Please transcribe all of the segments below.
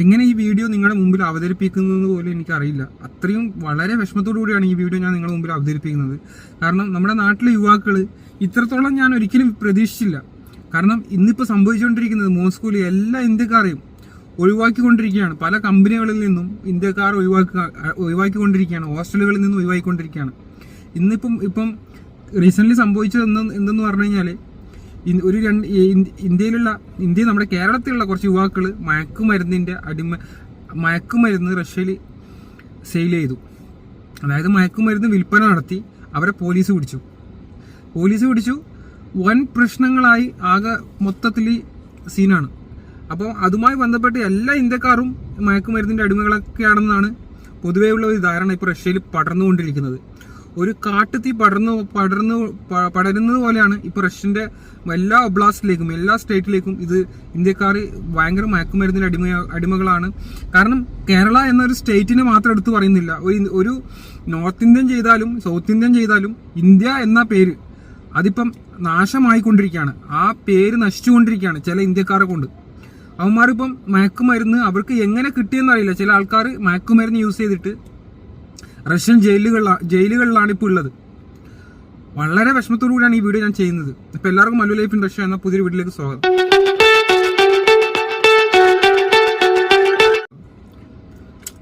എങ്ങനെ ഈ വീഡിയോ നിങ്ങളുടെ മുമ്പിൽ അവതരിപ്പിക്കുന്നത് പോലും എനിക്കറിയില്ല. അത്രയും വളരെ വിഷമത്തോടു കൂടിയാണ് ഈ വീഡിയോ ഞാൻ നിങ്ങളുടെ മുമ്പിൽ അവതരിപ്പിക്കുന്നത്. കാരണം നമ്മുടെ നാട്ടിലെ യുവാക്കൾ ഇത്രത്തോളം ഞാൻ ഒരിക്കലും പ്രതീക്ഷിച്ചില്ല. കാരണം ഇന്നിപ്പോൾ സംഭവിച്ചുകൊണ്ടിരിക്കുന്നത് മോസ്കോയിൽ എല്ലാ ഇന്ത്യക്കാരെയും ഒഴിവാക്കിക്കൊണ്ടിരിക്കുകയാണ്. പല കമ്പനികളിൽ നിന്നും ഇന്ത്യക്കാർ ഒഴിവാക്കിക്കൊണ്ടിരിക്കുകയാണ്. ഹോസ്റ്റലുകളിൽ നിന്നും ഒഴിവാക്കിക്കൊണ്ടിരിക്കുകയാണ്. ഇപ്പം റീസെൻ്റ്ലി സംഭവിച്ചത് എന്തെന്ന് പറഞ്ഞു കഴിഞ്ഞാൽ ഇന്ത്യയിൽ നമ്മുടെ കേരളത്തിലുള്ള കുറച്ച് യുവാക്കൾ മയക്കുമരുന്ന് റഷ്യയിൽ സെയിൽ ചെയ്തു. അതായത് മയക്കുമരുന്ന് വിൽപ്പന നടത്തി അവരെ പോലീസ് പിടിച്ചു. വൻ പ്രശ്നങ്ങളായി ആകെ മൊത്തത്തിൽ സീനാണ്. അപ്പോൾ അതുമായി ബന്ധപ്പെട്ട് എല്ലാ ഇന്ത്യക്കാരും മയക്കുമരുന്നിൻ്റെ അടിമകളൊക്കെയാണെന്നാണ് പൊതുവെയുള്ള ഒരു ധാരണ ഇപ്പോൾ റഷ്യയിൽ പടർന്നുകൊണ്ടിരിക്കുന്നത്. ഒരു കാട്ടുതീ പടരുന്നത് പോലെയാണ് ഇപ്പോൾ റഷ്യൻ്റെ എല്ലാ ഒബ്ലാസ്റ്റിലേക്കും എല്ലാ സ്റ്റേറ്റിലേക്കും ഇത് ഇന്ത്യക്കാർ ഭയങ്കര മയക്കുമരുന്നിൻ്റെ അടിമകളാണ്. കാരണം കേരള എന്നൊരു സ്റ്റേറ്റിനെ മാത്രം എടുത്തു പറയുന്നില്ല. ഒരു നോർത്ത് ഇന്ത്യൻ ചെയ്താലും സൗത്ത് ഇന്ത്യൻ ചെയ്താലും ഇന്ത്യ എന്ന പേര് അതിപ്പം നാശമായിക്കൊണ്ടിരിക്കുകയാണ്. ആ പേര് നശിച്ചുകൊണ്ടിരിക്കുകയാണ് ചില ഇന്ത്യക്കാരെ കൊണ്ട്. അവന്മാരിപ്പം മയക്കുമരുന്ന് അവർക്ക് എങ്ങനെ കിട്ടിയെന്നറിയില്ല. ചില ആൾക്കാർ മയക്കുമരുന്ന് യൂസ് ചെയ്തിട്ട് റഷ്യൻ ജയിലുകളിലാണ് ഇപ്പോൾ ഉള്ളത്. വളരെ വിഷമത്തോടു കൂടിയാണ് ഈ വീഡിയോ ഞാൻ ചെയ്യുന്നത്. ഇപ്പം എല്ലാവർക്കും മല്ലു ലൈഫ് ഇൻ റഷ്യ എന്ന പുതിയൊരു വീഡിയോയിലേക്ക് സ്വാഗതം.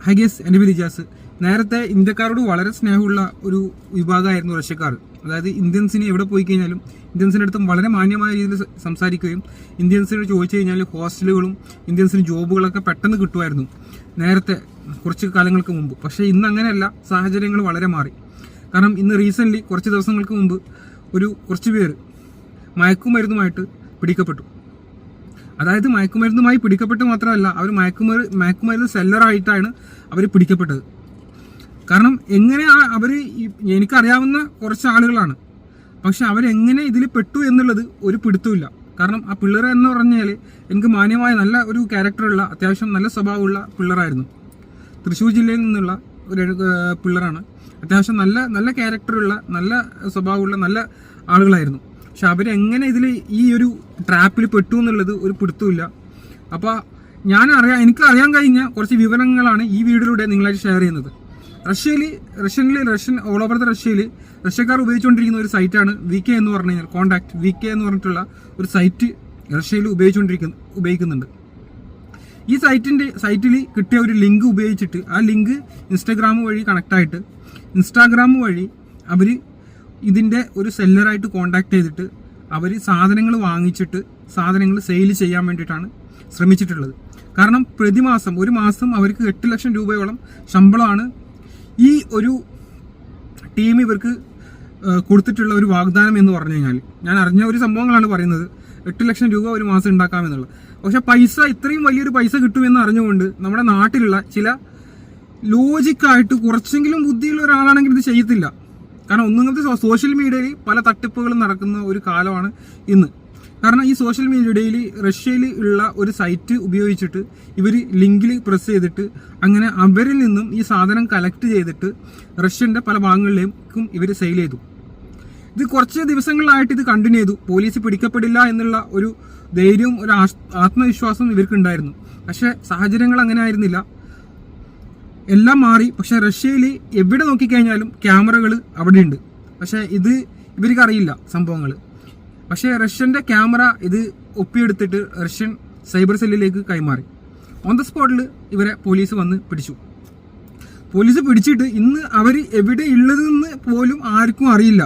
ഹൈ ഗേസ്, എൻ്റെ പേര് ഇജാസ്. നേരത്തെ ഇന്ത്യക്കാരോട് വളരെ സ്നേഹമുള്ള ഒരു വിഭാഗമായിരുന്നു റഷ്യക്കാർ. അതായത് ഇന്ത്യൻസിന് എവിടെ പോയി കഴിഞ്ഞാലും ഇന്ത്യൻസിൻ്റെ അടുത്തും വളരെ മാന്യമായ രീതിയിൽ സംസാരിക്കുകയും ഇന്ത്യൻസിനോട് ചോദിച്ചു കഴിഞ്ഞാൽ ഹോസ്റ്റലുകളും ഇന്ത്യൻസിന് ജോബുകളൊക്കെ പെട്ടെന്ന് കിട്ടുമായിരുന്നു നേരത്തെ കുറച്ച് കാലങ്ങൾക്ക് മുമ്പ്. പക്ഷേ ഇന്ന് അങ്ങനെയല്ല, സാഹചര്യങ്ങൾ വളരെ മാറി. കാരണം ഇന്ന് റീസെൻ്റ്ലി കുറച്ച് ദിവസങ്ങൾക്ക് മുമ്പ് കുറച്ച് പേര് മയക്കുമരുന്നുമായിട്ട് പിടിക്കപ്പെട്ടു. അതായത് മയക്കുമരുന്നുമായി പിടിക്കപ്പെട്ട് മാത്രമല്ല, അവർ മയക്കുമരുന്ന് സെല്ലറായിട്ടാണ് അവർ പിടിക്കപ്പെട്ടത്. കാരണം എനിക്കറിയാവുന്ന കുറച്ച് ആളുകളാണ്, പക്ഷെ അവരെങ്ങനെ ഇതിൽ പെട്ടു എന്നുള്ളത് ഒരു പിടുത്തമില്ല. കാരണം ആ പിള്ളേർ എന്ന് പറഞ്ഞാൽ എനിക്ക് മാന്യമായ നല്ല ഒരു ക്യാരക്ടറുള്ള അത്യാവശ്യം നല്ല സ്വഭാവമുള്ള പിള്ളേരായിരുന്നു. തൃശ്ശൂർ ജില്ലയിൽ നിന്നുള്ള ഒരു പിള്ളേരാണ്. അത്യാവശ്യം നല്ല ക്യാരക്ടറുള്ള നല്ല സ്വഭാവമുള്ള നല്ല ആളുകളായിരുന്നു. പക്ഷെ അവരെങ്ങനെ ഇതിൽ ഈ ഒരു ട്രാപ്പിൽ പെട്ടു എന്നുള്ളത് ഒരു പിടുത്തമില്ല. അപ്പോൾ എനിക്കറിയാൻ കഴിഞ്ഞ കുറച്ച് വിവരങ്ങളാണ് ഈ വീഡിയോയിലൂടെ നിങ്ങളായിട്ട് ഷെയർ ചെയ്യുന്നത്. റഷ്യൻ ഓൾ ഓവർ ദ റഷ്യക്കാർ ഉപയോഗിച്ചുകൊണ്ടിരിക്കുന്ന ഒരു സൈറ്റാണ് VK എന്ന് പറഞ്ഞു കഴിഞ്ഞാൽ കോണ്ടാക്ട് VK എന്ന് പറഞ്ഞിട്ടുള്ള ഒരു സൈറ്റ് റഷ്യയിൽ ഉപയോഗിക്കുന്നുണ്ട്. ഈ സൈറ്റിൽ കിട്ടിയ ഒരു ലിങ്ക് ഉപയോഗിച്ചിട്ട് ആ ലിങ്ക് ഇൻസ്റ്റാഗ്രാം വഴി കണക്ട് ആയിട്ട് ഇൻസ്റ്റാഗ്രാം വഴി അവർ ഇതിൻ്റെ ഒരു സെല്ലറായിട്ട് കോണ്ടാക്ട് ചെയ്തിട്ട് അവർ സാധനങ്ങൾ വാങ്ങിച്ചിട്ട് സാധനങ്ങൾ സെയിൽ ചെയ്യാൻ വേണ്ടിയിട്ടാണ് ശ്രമിച്ചിട്ടുള്ളത്. കാരണം ഒരു മാസം അവർക്ക് 8 ലക്ഷം രൂപയോളം ശമ്പളമാണ് ഈ ഒരു ടീം ഇവർക്ക് കൊടുത്തിട്ടുള്ള ഒരു വാഗ്ദാനം എന്ന് പറഞ്ഞു കഴിഞ്ഞാൽ. ഞാൻ അറിഞ്ഞ ഒരു സംഭവങ്ങളാണ് പറയുന്നത്. 8 ലക്ഷം രൂപ ഒരു മാസം ഉണ്ടാക്കാമെന്നുള്ളത്. പക്ഷെ ഇത്രയും വലിയൊരു പൈസ കിട്ടുമെന്ന് അറിഞ്ഞുകൊണ്ട് നമ്മുടെ നാട്ടിലുള്ള ചില ലോജിക്കായിട്ട് കുറച്ചെങ്കിലും ബുദ്ധിയുള്ള ഒരാളാണെങ്കിൽ ഇത് ചെയ്യത്തില്ല. കാരണം ഒന്നുങ്ങനത്തെ സോഷ്യൽ മീഡിയയിൽ പല തട്ടിപ്പുകളും നടക്കുന്ന ഒരു കാലമാണ് ഇന്ന്. കാരണം ഈ സോഷ്യൽ മീഡിയയിൽ റഷ്യയിൽ ഉള്ള ഒരു സൈറ്റ് ഉപയോഗിച്ചിട്ട് ഇവർ ലിങ്കിൽ പ്രസ് ചെയ്തിട്ട് അങ്ങനെ അവരിൽ നിന്നും ഈ സാധനം കളക്ട് ചെയ്തിട്ട് റഷ്യൻ്റെ പല ഭാഗങ്ങളിലേക്കും ഇവർ സെയിൽ ചെയ്തു. ഇത് കുറച്ച് ദിവസങ്ങളിലായിട്ട് ഇത് കണ്ടിന്യൂ ചെയ്തു. പോലീസ് പിടിക്കപ്പെടില്ല എന്നുള്ള ഒരു ധൈര്യവും ഒരു ആത്മവിശ്വാസം ഇവർക്കുണ്ടായിരുന്നു. പക്ഷേ സാഹചര്യങ്ങൾ അങ്ങനെ ആയിരുന്നില്ല. എല്ലാം മാറി. പക്ഷേ റഷ്യയിൽ എവിടെ നോക്കിക്കഴിഞ്ഞാലും ക്യാമറകൾ അവിടെയുണ്ട്. പക്ഷേ ഇത് ഇവർക്കറിയില്ല സംഭവങ്ങൾ. പക്ഷേ റഷ്യൻ്റെ ക്യാമറ ഇത് ഒപ്പിയെടുത്തിട്ട് റഷ്യൻ സൈബർ സെല്ലിലേക്ക് കൈമാറി. ഓൺ ദ സ്പോട്ടിൽ ഇവരെ പോലീസ് വന്ന് പിടിച്ചു. പോലീസ് പിടിച്ചിട്ട് ഇന്ന് അവർ എവിടെ ഉള്ളതെന്ന് പോലും ആർക്കും അറിയില്ല.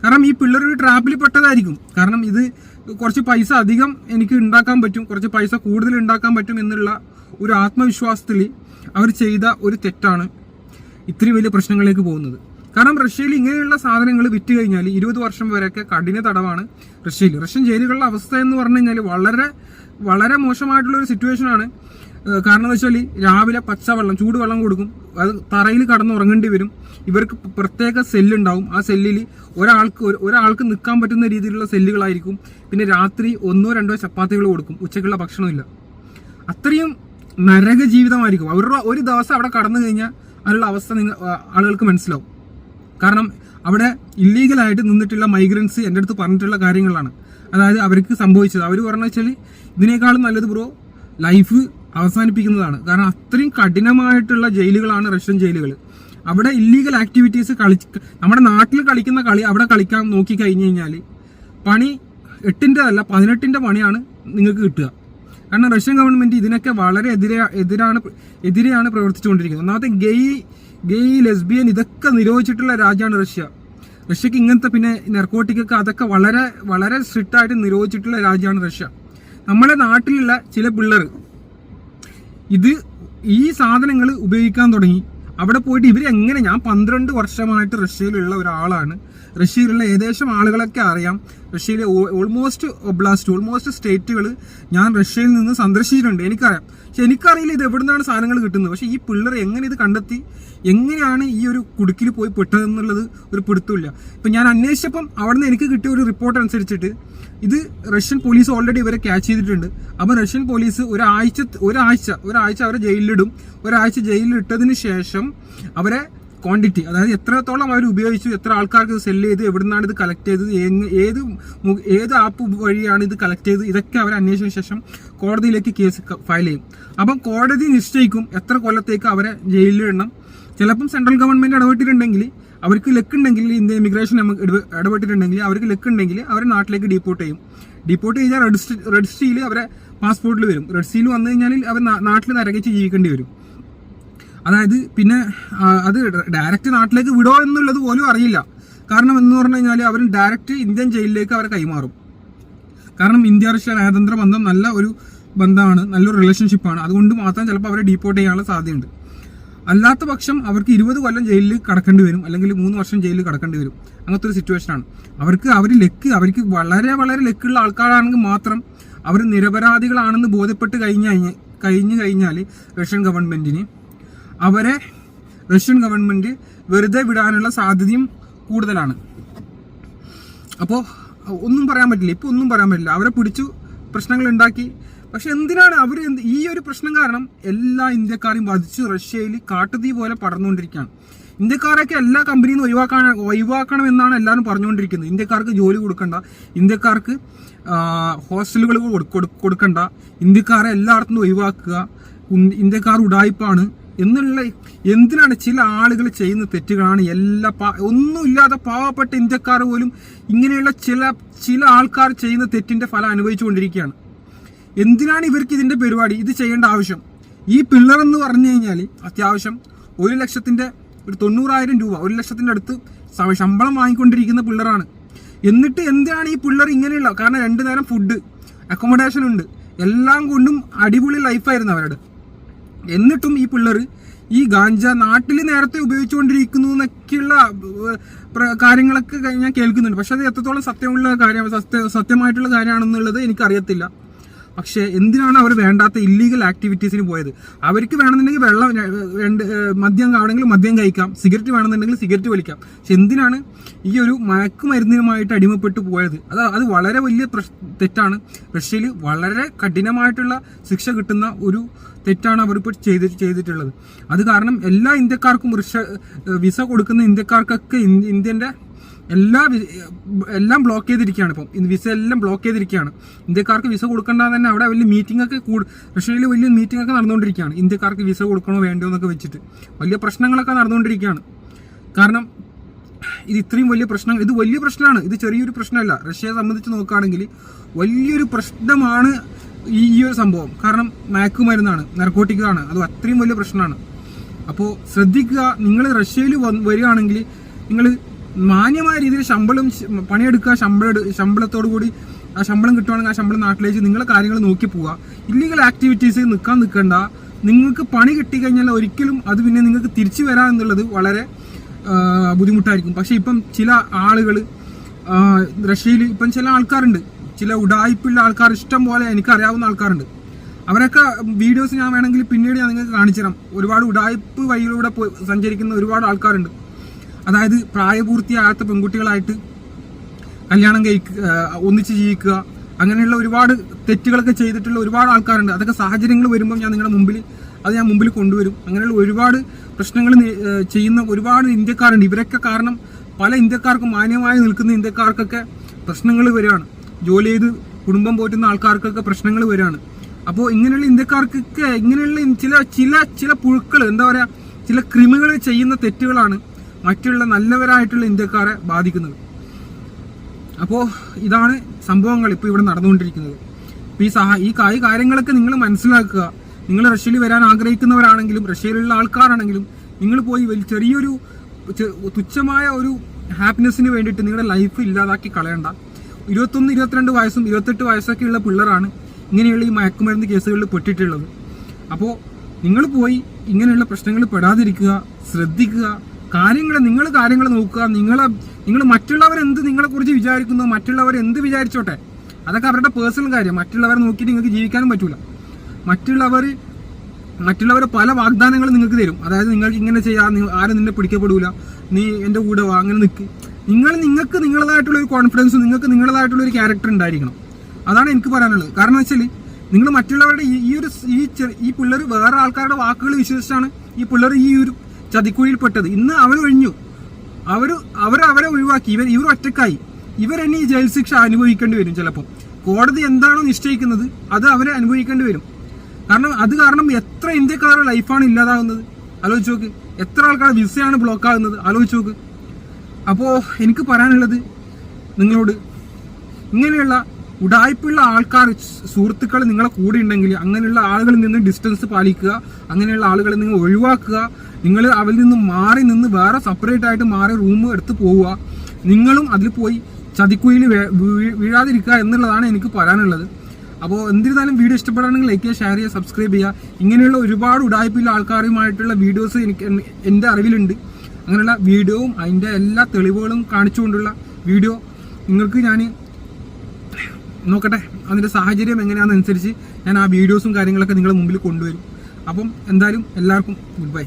കാരണം ഈ പിള്ളേർ ഒരു ട്രാപ്പിൽ പെട്ടതായിരിക്കും. കാരണം ഇത് കുറച്ച് പൈസ അധികം എനിക്ക് ഉണ്ടാക്കാൻ പറ്റും, കുറച്ച് പൈസ കൂടുതൽ ഉണ്ടാക്കാൻ പറ്റും എന്നുള്ള ഒരു ആത്മവിശ്വാസത്തിൽ അവർ ചെയ്ത ഒരു തെറ്റാണ് ഇത്രയും വലിയ പ്രശ്നങ്ങളിലേക്ക് പോകുന്നത്. കാരണം റഷ്യയിൽ ഇങ്ങനെയുള്ള സാധനങ്ങൾ വിറ്റ് കഴിഞ്ഞാൽ 20 വർഷം വരെയൊക്കെ കഠിന തടവാണ് റഷ്യൻ ജയിലുകളുടെ അവസ്ഥ എന്ന് പറഞ്ഞു കഴിഞ്ഞാൽ വളരെ വളരെ മോശമായിട്ടുള്ള ഒരു സിറ്റുവേഷനാണ്. കാരണം എന്ന് വെച്ചാൽ രാവിലെ പച്ചവെള്ളം ചൂടുവെള്ളം കൊടുക്കും, അത് തറയിൽ കടന്നുറങ്ങേണ്ടി വരും. ഇവർക്ക് പ്രത്യേക സെല്ലുണ്ടാവും. ആ സെല്ലിൽ ഒരാൾക്ക് നിൽക്കാൻ പറ്റുന്ന രീതിയിലുള്ള സെല്ലുകളായിരിക്കും. പിന്നെ രാത്രി 1-2 ചപ്പാത്തികൾ കൊടുക്കും, ഉച്ചയ്ക്കുള്ള ഭക്ഷണമില്ല. അത്രയും നരക ജീവിതമായിരിക്കും അവരുടെ ഒരു ദിവസം അവിടെ കടന്നു കഴിഞ്ഞാൽ അതിനുള്ള അവസ്ഥ ആളുകൾക്ക് മനസ്സിലാവും. കാരണം അവിടെ ഇല്ലീഗലായിട്ട് നിന്നിട്ടുള്ള മൈഗ്രൻസ് എൻ്റെ അടുത്ത് പറഞ്ഞിട്ടുള്ള കാര്യങ്ങളാണ്. അതായത് അവർക്ക് സംഭവിച്ചത് അവർ പറഞ്ഞു വെച്ചാൽ ഇതിനേക്കാളും നല്ലത് ബ്രോ ലൈഫ് അവസാനിപ്പിക്കുന്നതാണ്. കാരണം അത്രയും കഠിനമായിട്ടുള്ള ജയിലുകളാണ് റഷ്യൻ ജയിലുകൾ. അവിടെ ഇല്ലീഗൽ ആക്ടിവിറ്റീസ് നമ്മുടെ നാട്ടിൽ കളിക്കുന്ന കളി അവിടെ കളിക്കാൻ നോക്കി കഴിഞ്ഞു കഴിഞ്ഞാൽ പണി 8-ന്റെ 18-ന്റെ പണിയാണ് നിങ്ങൾക്ക് കിട്ടുക. കാരണം റഷ്യൻ ഗവൺമെന്റ് ഇതിനൊക്കെ വളരെ എതിരെയാണ് പ്രവർത്തിച്ചുകൊണ്ടിരിക്കുന്നത്. ഒന്നാമത്തെ ഗെയ് ലെസ്ബിയൻ ഇതൊക്കെ നിരോധിച്ചിട്ടുള്ള രാജ്യമാണ് റഷ്യ. റഷ്യക്ക് ഇങ്ങനത്തെ പിന്നെ നെർക്കോട്ടിക്കൊക്കെ അതൊക്കെ വളരെ വളരെ സ്ട്രിക്റ്റ് ആയിട്ട് നിരോധിച്ചിട്ടുള്ള രാജ്യമാണ് റഷ്യ. നമ്മുടെ നാട്ടിലുള്ള ചില പിള്ളേർ ഈ സാധനങ്ങൾ ഉപയോഗിക്കാൻ തുടങ്ങി. അവിടെ പോയിട്ട് ഇവരെങ്ങനെ, ഞാൻ 12 വർഷമായിട്ട് റഷ്യയിലുള്ള ഒരാളാണ്. റഷ്യയിലുള്ള ഏകദേശം ആളുകളൊക്കെ അറിയാം. റഷ്യയിലെ ഓൾമോസ്റ്റ് സ്റ്റേറ്റുകൾ ഞാൻ റഷ്യയിൽ നിന്ന് സന്ദർശിച്ചിട്ടുണ്ട്, എനിക്കറിയാം. പക്ഷെ എനിക്കറിയില്ല ഇത് എവിടെ നിന്നാണ് സാധനങ്ങൾ കിട്ടുന്നത്. പക്ഷെ ഈ പിള്ളേർ എങ്ങനെ ഇത് കണ്ടെത്തി, എങ്ങനെയാണ് ഈ ഒരു കുടുക്കിൽ പോയി പെട്ടതെന്നുള്ളത് ഒരു പിടുത്തമില്ല. ഇപ്പം ഞാൻ അന്വേഷിച്ചപ്പം അവിടെ നിന്ന് എനിക്ക് കിട്ടിയ ഒരു റിപ്പോർട്ട് അനുസരിച്ചിട്ട് ഇത് റഷ്യൻ പോലീസ് ഓൾറെഡി ഇവരെ ക്യാച്ച് ചെയ്തിട്ടുണ്ട്. അപ്പം റഷ്യൻ പോലീസ് ഒരാഴ്ച അവരെ ജയിലിലിടും. ഒരാഴ്ച ജയിലിലിട്ടതിന് ശേഷം അവരെ ക്വാണ്ടിറ്റി, അതായത് എത്രത്തോളം അവർ ഉപയോഗിച്ചു, എത്ര ആൾക്കാർക്ക് ഇത് സെല്ല് ചെയ്ത്, എവിടെ നിന്നാണ് ഇത് കളക്ട് ചെയ്തത്, ഏത് ആപ്പ് വഴിയാണ് ഇത് കളക്ട് ചെയ്തത്, ഇതൊക്കെ അവർ അന്വേഷിച്ച ശേഷം കോടതിയിലേക്ക് കേസ് ഫയൽ ചെയ്യും. അപ്പം കോടതി നിശ്ചയിക്കും എത്ര കൊല്ലത്തേക്ക് അവരെ ജയിലിലിടണം. ചിലപ്പം സെൻട്രൽ ഗവൺമെന്റ് ഇടപെട്ടിട്ടുണ്ടെങ്കിൽ, അവർക്ക് ലെക്കുണ്ടെങ്കിൽ, ഇന്ത്യ ഇമിഗ്രേഷൻ ഇടപെട്ടിട്ടുണ്ടെങ്കിൽ, അവർക്ക് ലെക്കുണ്ടെങ്കിൽ അവരെ നാട്ടിലേക്ക് ഡീപ്പോർട്ട് ചെയ്യും. ഡീപ്പോർട്ട് ചെയ്താൽ റെഡ് സീൽ അവരെ പാസ്പോർട്ടിൽ വരും. റെഡ് സീൽ വന്നു കഴിഞ്ഞാൽ അവർ നാട്ടിൽ നരകിച്ച് ജീവിക്കേണ്ടി വരും. അതായത് പിന്നെ അത് ഡയറക്റ്റ് നാട്ടിലേക്ക് വിടോ എന്നുള്ളത് പോലും അറിയില്ല. കാരണം എന്ന് പറഞ്ഞു കഴിഞ്ഞാൽ അവർ ഡയറക്റ്റ് ഇന്ത്യൻ ജയിലിലേക്ക് അവരെ കൈമാറും. കാരണം ഇന്ത്യ റഷ്യ നയതന്ത്ര ബന്ധം നല്ല ഒരു ബന്ധമാണ്, നല്ലൊരു റിലേഷൻഷിപ്പാണ്. അതുകൊണ്ട് മാത്രം ചിലപ്പോൾ അവരെ ഡീപ്പോർട്ട് ചെയ്യാനുള്ള സാധ്യതയുണ്ട്. അല്ലാത്ത പക്ഷം അവർക്ക് 20 കൊല്ലം ജയിലിൽ കടക്കേണ്ടി വരും, അല്ലെങ്കിൽ 3 വർഷം ജയിലിൽ കടക്കേണ്ടി വരും. അങ്ങനത്തെ ഒരു സിറ്റുവേഷനാണ്. അവർക്ക് വളരെ വളരെ ലെക്കുള്ള ആൾക്കാരാണെങ്കിൽ മാത്രം അവർ നിരപരാധികളാണെന്ന് ബോധ്യപ്പെട്ട് കഴിഞ്ഞാൽ റഷ്യൻ ഗവൺമെന്റ് വെറുതെ വിടാനുള്ള സാധ്യതയും കൂടുതലാണ്. അപ്പോൾ ഒന്നും പറയാൻ പറ്റില്ല. അവരെ പിടിച്ചു പ്രശ്നങ്ങൾ ഉണ്ടാക്കി. പക്ഷെ എന്തിനാണ് ഈ ഒരു പ്രശ്നം കാരണം എല്ലാ ഇന്ത്യക്കാരെയും ബാധിച്ച് റഷ്യയിൽ കാട്ടുതീ പോലെ പടർന്നുകൊണ്ടിരിക്കുകയാണ്. ഇന്ത്യക്കാരൊക്കെ എല്ലാ കമ്പനിയിൽ നിന്ന് ഒഴിവാക്കണം എന്നാണ് എല്ലാവരും പറഞ്ഞുകൊണ്ടിരിക്കുന്നത്. ഇന്ത്യക്കാർക്ക് ജോലി കൊടുക്കണ്ട, ഇന്ത്യക്കാർക്ക് ഹോസ്റ്റലുകൾ കൊടുക്കണ്ട, ഇന്ത്യക്കാരെ എല്ലായിടത്തും ഒഴിവാക്കുക, ഇന്ത്യക്കാർ ഉഡായിപ്പാണ് എന്തിനാണ് ചില ആളുകൾ ചെയ്യുന്ന തെറ്റുകളാണ്. ഒന്നുമില്ലാതെ പാവപ്പെട്ട ഇന്ത്യക്കാർ പോലും ഇങ്ങനെയുള്ള ചില ആൾക്കാർ ചെയ്യുന്ന തെറ്റിന്റെ ഫലം അനുഭവിച്ചുകൊണ്ടിരിക്കുകയാണ്. എന്തിനാണ് ഇവർക്ക് ഇതിന്റെ പരിപാടി? ഇത് ചെയ്യേണ്ട ആവശ്യം. ഈ പിള്ളർ എന്ന് പറഞ്ഞു കഴിഞ്ഞാൽ അത്യാവശ്യം 1 ലക്ഷത്തിന്റെ ഒരു 90,000 രൂപ, 1 ലക്ഷത്തിന്റെ അടുത്ത് ശമ്പളം വാങ്ങിക്കൊണ്ടിരിക്കുന്ന പിള്ളറാണ്. എന്നിട്ട് എന്തിനാണ് ഈ പിള്ളർ ഇങ്ങനെയുള്ള, കാരണം 2 നേരം ഫുഡ്, അക്കോമഡേഷൻ ഉണ്ട്, എല്ലാം കൊണ്ടും അടിപൊളി ലൈഫായിരുന്നു അവരുടെ. എന്നിട്ടും ഈ പിള്ളർ ഈ ഗാഞ്ച നാട്ടിൽ നേരത്തെ ഉപയോഗിച്ചുകൊണ്ടിരിക്കുന്നു എന്നൊക്കെയുള്ള കാര്യങ്ങളൊക്കെ ഞാൻ കേൾക്കുന്നുണ്ട്. പക്ഷെ അത് എത്രത്തോളം സത്യമായിട്ടുള്ള കാര്യമാണെന്നുള്ളത് എനിക്കറിയത്തില്ല. പക്ഷെ എന്തിനാണ് അവർ വേണ്ടാത്ത ഇല്ലീഗൽ ആക്ടിവിറ്റീസിന് പോയത്? അവർക്ക് വേണമെന്നുണ്ടെങ്കിൽ മദ്യം ആണെങ്കിൽ മദ്യം കഴിക്കാം, സിഗരറ്റ് വേണമെന്നുണ്ടെങ്കിൽ സിഗരറ്റ് വലിക്കാം. പക്ഷെ എന്തിനാണ് ഈ ഒരു മയക്കുമരുന്നിനുമായിട്ട് അടിമപ്പെട്ടു പോയത്? അത് വളരെ വലിയ തെറ്റാണ്. റഷ്യയിൽ വളരെ കഠിനമായിട്ടുള്ള ശിക്ഷ കിട്ടുന്ന ഒരു തെറ്റാണ് അവരിപ്പോൾ ചെയ്തിട്ടുള്ളത്. അത് കാരണം എല്ലാ ഇന്ത്യക്കാർക്കും വിസ കൊടുക്കുന്ന ഇന്ത്യക്കാർക്കൊക്കെ ഇന്ത്യൻ്റെ എല്ലാം ബ്ലോക്ക് ചെയ്തിരിക്കുകയാണ്. ഇപ്പം വിസ എല്ലാം ബ്ലോക്ക് ചെയ്തിരിക്കുകയാണ്. ഇന്ത്യക്കാർക്ക് വിസ കൊടുക്കേണ്ടത് തന്നെ അവിടെ വലിയ മീറ്റിംഗ് ഒക്കെ റഷ്യയിൽ വലിയ മീറ്റിംഗ് ഒക്കെ നടന്നുകൊണ്ടിരിക്കുകയാണ്. ഇന്ത്യക്കാർക്ക് വിസ കൊടുക്കണോ വേണ്ടോ എന്നൊക്കെ വെച്ചിട്ട് വലിയ പ്രശ്നങ്ങളൊക്കെ നടന്നുകൊണ്ടിരിക്കുകയാണ്. കാരണം ഇത് വലിയ പ്രശ്നമാണ്. ഇത് ചെറിയൊരു പ്രശ്നമല്ല. റഷ്യയെ സംബന്ധിച്ച് നോക്കുകയാണെങ്കിൽ വലിയൊരു പ്രശ്നമാണ് ഈ ഒരു സംഭവം. കാരണം മയക്കുമരുന്നാണ്, നർക്കോട്ടിക്കാണ്, അത് അത്രയും വലിയ പ്രശ്നമാണ്. അപ്പോൾ ശ്രദ്ധിക്കുക, നിങ്ങൾ റഷ്യയിൽ വരികയാണെങ്കിൽ നിങ്ങൾ മാന്യമായ രീതിയിൽ പണിയെടുക്കുക, ശമ്പളത്തോടു കൂടി ആ ശമ്പളം കിട്ടുവാണെങ്കിൽ ആ ശമ്പളം നാട്ടിലേക്ക് നിങ്ങളെ കാര്യങ്ങൾ നോക്കി പോവുക. ഇല്ലീഗൽ ആക്ടിവിറ്റീസ് നിൽക്കണ്ട. നിങ്ങൾക്ക് പണി കിട്ടിക്കഴിഞ്ഞാൽ ഒരിക്കലും അത് പിന്നെ നിങ്ങൾക്ക് തിരിച്ചു വരാം എന്നുള്ളത് വളരെ ബുദ്ധിമുട്ടായിരിക്കും. പക്ഷെ ഇപ്പം ചില ആളുകൾ റഷ്യയിൽ ഇപ്പം ചില ആൾക്കാരുണ്ട്, ചില ഉഡായിപ്പുള്ള ആൾക്കാർ ഇഷ്ടം പോലെ എനിക്കറിയാവുന്ന ആൾക്കാരുണ്ട്. അവരൊക്കെ വീഡിയോസ് ഞാൻ വേണമെങ്കിൽ പിന്നീട് ഞാൻ നിങ്ങൾക്ക് കാണിച്ചു തരാം. ഒരുപാട് ഉഡായിപ്പ് വഴിയിലൂടെ സഞ്ചരിക്കുന്ന ഒരുപാട് ആൾക്കാരുണ്ട്. അതായത് പ്രായപൂർത്തിയാകാത്ത പെൺകുട്ടികളായിട്ട് കല്യാണം ഒന്നിച്ച് ജീവിക്കുക, അങ്ങനെയുള്ള ഒരുപാട് തെറ്റുകളൊക്കെ ചെയ്തിട്ടുള്ള ഒരുപാട് ആൾക്കാരുണ്ട്. അതൊക്കെ സാഹചര്യങ്ങൾ വരുമ്പോൾ ഞാൻ മുമ്പിൽ കൊണ്ടുവരും. അങ്ങനെയുള്ള ഒരുപാട് പ്രശ്നങ്ങൾ ചെയ്യുന്ന ഒരുപാട് ഇന്ത്യക്കാരുണ്ട്. ഇവരൊക്കെ കാരണം പല ഇന്ത്യക്കാർക്കും, മാന്യമായി നിൽക്കുന്ന ഇന്ത്യക്കാർക്കൊക്കെ പ്രശ്നങ്ങൾ വരികയാണ്. ജോലി ചെയ്ത് കുടുംബം പോറ്റുന്ന ആൾക്കാർക്കൊക്കെ പ്രശ്നങ്ങൾ വരികയാണ്. അപ്പോൾ ഇങ്ങനെയുള്ള ഇന്ത്യക്കാർക്കൊക്കെ ഇങ്ങനെയുള്ള ചില ചില ചില പുഴുക്കൾ, എന്താ പറയുക, ചില ക്രിമികൾ ചെയ്യുന്ന തെറ്റുകളാണ് മറ്റുള്ള നല്ലവരായിട്ടുള്ള ഇന്ത്യക്കാരെ ബാധിക്കുന്നത്. അപ്പോൾ ഇതാണ് സംഭവങ്ങൾ ഇപ്പോൾ ഇവിടെ നടന്നുകൊണ്ടിരിക്കുന്നത്. അപ്പോൾ ഈ കാര്യങ്ങളൊക്കെ നിങ്ങൾ മനസ്സിലാക്കുക. നിങ്ങൾ റഷ്യയിൽ വരാൻ ആഗ്രഹിക്കുന്നവരാണെങ്കിലും റഷ്യയിലുള്ള ആൾക്കാരാണെങ്കിലും നിങ്ങൾ പോയി ചെറിയൊരു തുച്ഛമായ ഒരു ഹാപ്പിനെസ്സിന് വേണ്ടിയിട്ട് നിങ്ങളുടെ ലൈഫ് ഇല്ലാതാക്കി കളയണ്ട. 21, 22 വയസ്സും 28 വയസ്സൊക്കെ ഉള്ള പിള്ളേരാണ് ഇങ്ങനെയുള്ള ഈ മയക്കുമരുന്ന് കേസുകളിൽ പെട്ടിട്ടുള്ളത്. അപ്പോൾ നിങ്ങൾ പോയി ഇങ്ങനെയുള്ള പ്രശ്നങ്ങൾ പെടാതിരിക്കുക, ശ്രദ്ധിക്കുക, നിങ്ങൾ കാര്യങ്ങൾ നോക്കുക. നിങ്ങൾ മറ്റുള്ളവരെന്ത് നിങ്ങളെക്കുറിച്ച് വിചാരിക്കുന്നു, മറ്റുള്ളവർ എന്ത് വിചാരിച്ചോട്ടെ, അതൊക്കെ അവരുടെ പേഴ്സണൽ കാര്യം. മറ്റുള്ളവരെ നോക്കിയിട്ട് നിങ്ങൾക്ക് ജീവിക്കാനും പറ്റൂല. മറ്റുള്ളവർ പല വാഗ്ദാനങ്ങളും നിങ്ങൾക്ക് തരും. അതായത് നിങ്ങൾക്ക് ഇങ്ങനെ ചെയ്യാം, ആരും നിന്നെ പിടിക്കപ്പെടൂല, നീ എൻ്റെ കൂടെ വാ, അങ്ങനെ നിൽക്ക്. നിങ്ങൾക്ക് നിങ്ങളതായിട്ടുള്ള ഒരു കോൺഫിഡൻസും നിങ്ങൾക്ക് നിങ്ങളതായിട്ടുള്ള ഒരു ക്യാരക്ടർ ഉണ്ടായിരിക്കണം. അതാണ് എനിക്ക് പറയാനുള്ളത്. കാരണം വെച്ചാൽ നിങ്ങൾ മറ്റുള്ളവരുടെ ഈ പിള്ളേർ വേറെ ആൾക്കാരുടെ വാക്കുകൾ വിശ്വസിച്ചാണ് ഈ പിള്ളേർ ഈ ഒരു ചതിക്കുഴിയിൽപ്പെട്ടത്. ഇന്ന് അവരൊഴിഞ്ഞു, അവരെ ഒഴിവാക്കി, ഇവർ ഒറ്റക്കായി. ഇവരെന്നെ ഈ ജയിൽ ശിക്ഷ അനുഭവിക്കേണ്ടി വരും. ചിലപ്പോൾ കോടതി എന്താണോ നിശ്ചയിക്കുന്നത് അത് അവരെ അനുഭവിക്കേണ്ടി വരും. കാരണം എത്ര ഇന്ത്യക്കാരുടെ ലൈഫാണ് ഇല്ലാതാകുന്നത് ആലോചിച്ച് നോക്ക്. എത്ര ആൾക്കാരുടെ വിസയാണ് ബ്ലോക്ക് ആകുന്നത് ആലോചിച്ച് നോക്ക്. അപ്പോൾ എനിക്ക് പറയാനുള്ളത് നിങ്ങളോട്, ഇങ്ങനെയുള്ള ഉടായ്പുള്ള ആൾക്കാർ, സുഹൃത്തുക്കൾ നിങ്ങളെ കൂടെ ഉണ്ടെങ്കിൽ അങ്ങനെയുള്ള ആളുകളിൽ നിന്ന് ഡിസ്റ്റൻസ് പാലിക്കുക. അങ്ങനെയുള്ള ആളുകളെ നിങ്ങൾ ഒഴിവാക്കുക. നിങ്ങൾ അവരിൽ നിന്ന് മാറി നിന്ന് വേറെ സെപ്പറേറ്റ് ആയിട്ട് മാറി റൂം എടുത്ത് പോവുക. നിങ്ങളും അതിൽ പോയി ചതിക്കുയിൽ വീഴാതിരിക്കുക എന്നുള്ളതാണ് എനിക്ക് പറയാനുള്ളത്. അപ്പോൾ എന്നിരുന്നാലും വീഡിയോ ഇഷ്ടപ്പെടുകയാണെങ്കിൽ ലൈക്ക് ചെയ്യുക, ഷെയർ ചെയ്യുക, സബ്സ്ക്രൈബ് ചെയ്യുക. ഇങ്ങനെയുള്ള ഒരുപാട് ഉടായ്പുള്ള ആൾക്കാരുമായിട്ടുള്ള വീഡിയോസ് എൻ്റെ അറിവിലുണ്ട്. അങ്ങനെയുള്ള വീഡിയോവും അതിൻ്റെ എല്ലാ തെളിവുകളും കാണിച്ചുകൊണ്ടുള്ള വീഡിയോ നിങ്ങൾക്ക് ഞാൻ നോക്കട്ടെ, അതിൻ്റെ സാഹചര്യം എങ്ങനെയാണെന്നനുസരിച്ച് ഞാൻ ആ വീഡിയോസും കാര്യങ്ങളൊക്കെ നിങ്ങളുടെ മുമ്പിൽ കൊണ്ടുവരും. അപ്പം എന്തായാലും എല്ലാവർക്കും ഗുഡ് ബൈ.